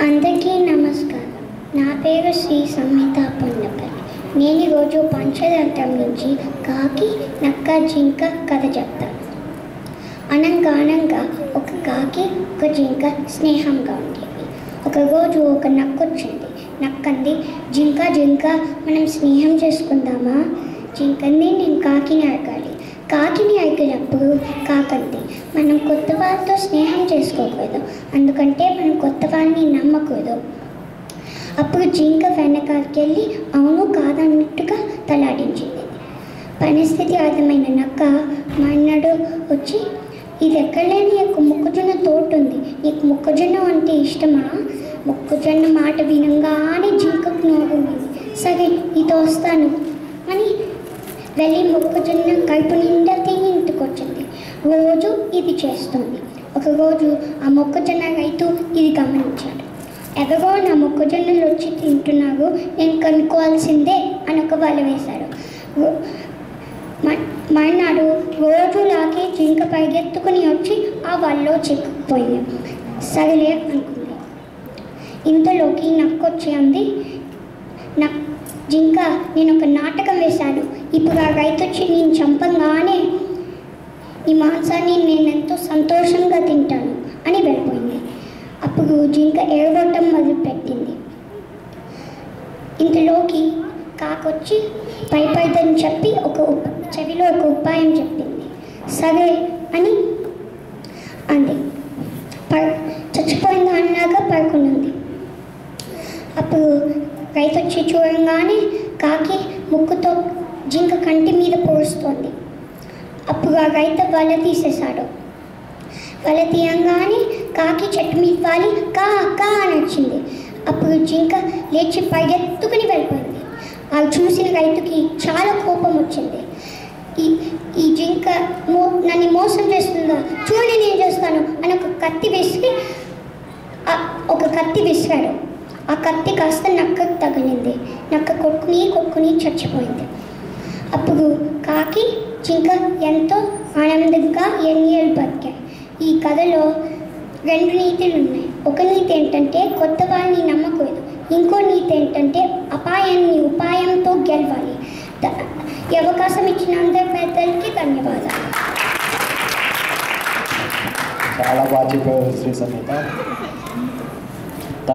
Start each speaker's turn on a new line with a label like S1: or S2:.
S1: అందరికీ నమస్కారం. నా పేరు శ్రీ సంహిత పొన్నపల్లి. నేను ఈరోజు పంచతంత్రం నుంచి కాకి నక్క జింక కథ చెప్తాను. అనంగా ఒక కాకి ఒక జింక స్నేహంగా ఉండేవి. ఒకరోజు ఒక నక్క వచ్చింది. నక్కంది, జింక జింక మనం స్నేహం చేసుకుందామా? జింకంది, నేను కాకిని అడగాలి. కాకిని అడిగినప్పుడు కాకంది, మనం కొత్త వాళ్ళతో స్నేహం చేసుకోకూడదు, అందుకంటే మనం కొత్త వాళ్ళని నమ్మకూడదు. అప్పుడు జింక వెనకాలకి వెళ్ళి అవును కాదన్నట్టుగా తలాడించింది. పరిస్థితి అర్థమైన నక్క మర్నాడు వచ్చి, ఇది ఎక్కడలేని యొక్క మొక్కజొన్న తోట ఉంది, నీకు మొక్కజొన్న అంటే ఇష్టమా? మొక్కజొన్న మాట వినంగానే జింకకు నోరుంది. సరే ఇదో వస్తాను అని వెళ్ళి మొక్కజొన్న కడుపు నిండా తిని ఇంటికి వచ్చింది. రోజు ఇది చేస్తుంది. ఒకరోజు ఆ మొక్కజొన్న రైతు ఇది గమనించాడు. ఎవరో నా మొక్కజొన్నలు వచ్చి తింటున్నారు, నేను కనుక్కోవాల్సిందే అని ఒక వల వేశాడు. మర్నాడు రోజులాగే జింక పరిగెత్తుకుని వచ్చి ఆ వలలో చిక్కుకుపోయింది. సరేలే అనుకుంది. ఇంతలోకి నక్కొచ్చి అంది, జింక, నేను ఒక నాటకం వేశాను, ఇప్పుడు ఆ రైతు వచ్చి నేను చంపంగానే ఈ మాంసాన్ని నేను ఎంతో సంతోషంగా తింటాను అని వెళ్ళిపోయింది. అప్పుడు జింక ఏడవటం మొదలుపెట్టింది. ఇంతలోకి కాకొచ్చి భయపడదని చెప్పి చెవిలో ఒక ఉపాయం చెప్పింది. సరే అని అంది. చచ్చిపోయిందా అన్నాక పడుకున్నది. అప్పుడు రైతు వచ్చి చూడంగానే కాకి ముక్కుతో జింక కంటి మీద పొడుస్తోంది. అప్పుడు ఆ రైతు వల తీసేశాడు. వల తీయంగానే కాకి చెట్టు మీద వాలి కా కా అని వచ్చింది. అప్పుడు జింక లేచి పరిగెత్తుకుని వెళ్ళిపోయింది. అది చూసిన రైతుకి చాలా కోపం వచ్చింది. ఈ జింక నన్ను మోసం చేస్తుందా, చూడండి నేను చేస్తాను అని ఒక కత్తి విసిరాడు. ఆ కత్తి కాస్త నక్కకు తగిలింది. నక్క కొట్టుకుని చచ్చిపోయింది. అప్పుడు కాకి జింక ఎంతో ఆనందంగా ఎన్నేళ్ళు బతికాయి. ఈ కథలో 2 నీతులు ఉన్నాయి. ఒక నీతి ఏంటంటే కొత్త వాళ్ళని నమ్మకూడదు. ఇంకో నీతి ఏంటంటే అపాయాన్ని ఉపాయంతో గెలవాలి. ఈ అవకాశం ఇచ్చిన అందరి పెద్దలకి ధన్యవాదాలు.
S2: చాలా బాగా చెప్పారు శ్రీ సంహిత.